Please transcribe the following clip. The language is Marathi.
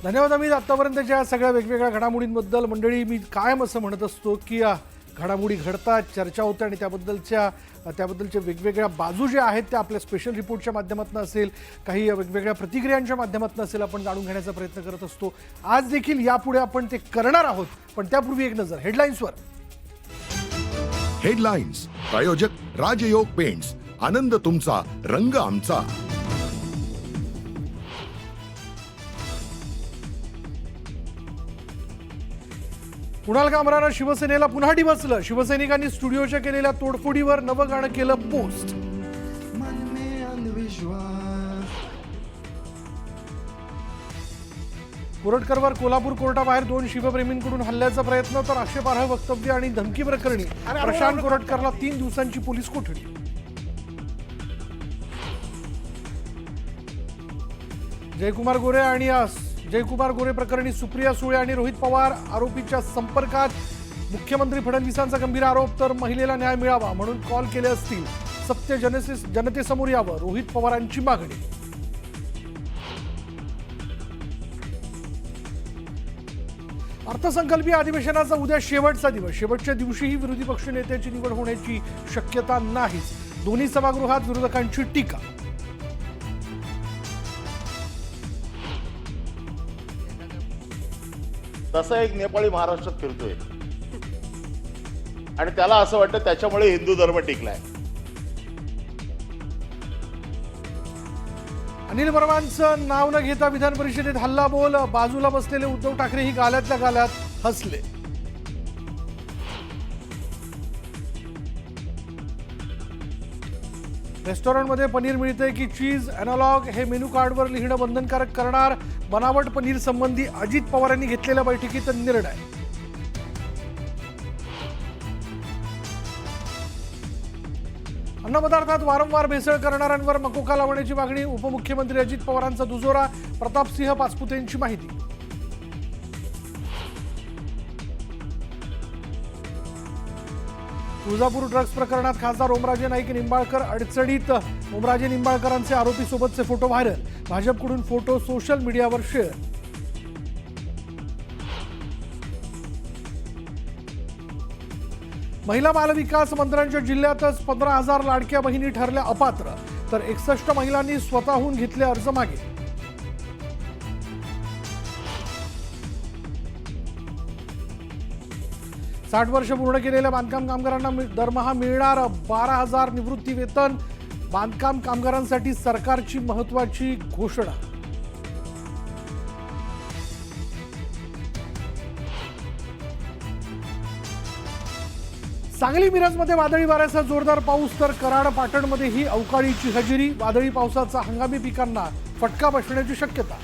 धन्यवाद अमित. आतापर्यंतच्या सगळ्या वेगवेगळ्या घडामोडींबद्दल मंडळी मी कायम असं म्हणत असतो की घडामोडी घडतात, चर्चा होते आणि त्याबद्दलच्या वेगवेगळ्या बाजू ज्या आहेत त्या आपल्या स्पेशल रिपोर्टच्या माध्यमातून असेल, काही वेगवेगळ्या प्रतिक्रियांच्या माध्यमातून असेल, आपण जाणून घेण्याचा प्रयत्न करत असतो. आज देखील यापुढे आपण ते करणार आहोत. पण त्यापूर्वी एक नजर हेडलाईन्सवर. हेडलाईन्स प्रायोजक राजयोग पेंट्स. आनंद तुमचा, रंग आमचा. कुणाल कामरानं शिवसेनेला पुन्हा डिवचलं. शिवसैनिकांनी स्टुडिओच्या केलेल्या तोडफोडीवर नवं गाणं केलं पोस्ट. कोरटकरवर कोल्हापूर कोर्टाबाहेर 2 शिवप्रेमींकडून हल्ल्याचा प्रयत्न, तर आक्षेपार्ह वक्तव्य आणि धमकी प्रकरणी प्रशांत कोरटकरला 3 दिवसांची पोलीस कोठडी. जयकुमार गोरे प्रकरणी सुप्रिया सुळे आणि रोहित पवार आरोपीच्या संपर्कात. मुख्यमंत्री फडणवीसांचा गंभीर आरोप, तर महिलेला न्याय मिळावा म्हणून कॉल केले असतील. सत्य जनतेसमोर यावं, रोहित पवारांची मागणी. अर्थसंकल्पीय अधिवेशनाचा उद्या शेवटचा दिवस. शेवटच्या दिवशीही विरोधी पक्षनेत्याची निवड होण्याची शक्यता नाहीच. दोन्ही सभागृहात विरोधकांची टीका. तसा एक नेपाळी महाराष्ट्रात फिरतोय आणि त्याला असं वाटतं त्याच्यामुळे हिंदू धर्म टिकलाय. अनिल परबांचं नाव न घेता विधान परिषदेत हल्लाबोल. बाजूला बसलेले उद्धव ठाकरे ही गाल्यातल्या गाल्यात हसले. रेस्टॉरंटमध्ये पनीर मिळते की चीज अॅनालॉग हे मेनू कार्डवर लिहिणं बंधनकारक करणार. बनावट पनीर संबंधी अजित पवारांनी घेतलेल्या बैठकीत निर्णय. अन्नपदार्थात वारंवार भेसळ करणाऱ्यांवर मकोका लावण्याची मागणी. उपमुख्यमंत्री अजित पवारांचा दुजोरा. प्रतापसिंह पाचपुतेंची माहिती. तुळजापूर ड्रग्ज प्रकरणात खासदार ओमराजे नाईक निंबाळकर अडचणीत. ओमराजे निंबाळकरांचे आरोपीसोबतचे फोटो व्हायरल. भाजपकडून फोटो सोशल मीडियावर शेअर. महिला बालविकास मंत्र्यांच्या जिल्ह्यातच 15,000 लाडक्या बहिणी ठरल्या अपात्र, तर 61 महिलांनी स्वतःहून घेतले अर्ज मागे. साठ वर्ष पूर्ण केलेल्या बांधकाम कामगारांना दरमहा मिळणार 12,000 निवृत्ती वेतन. बांधकाम कामगारांसाठी सरकारची महत्त्वाची घोषणा. सांगली मिरजमध्ये वादळी वाऱ्याचा जोरदार पाऊस, तर कराड पाटणमध्येही अवकाळीची हजेरी. वादळी पावसाचा हंगामी पिकांना फटका बसण्याची शक्यता.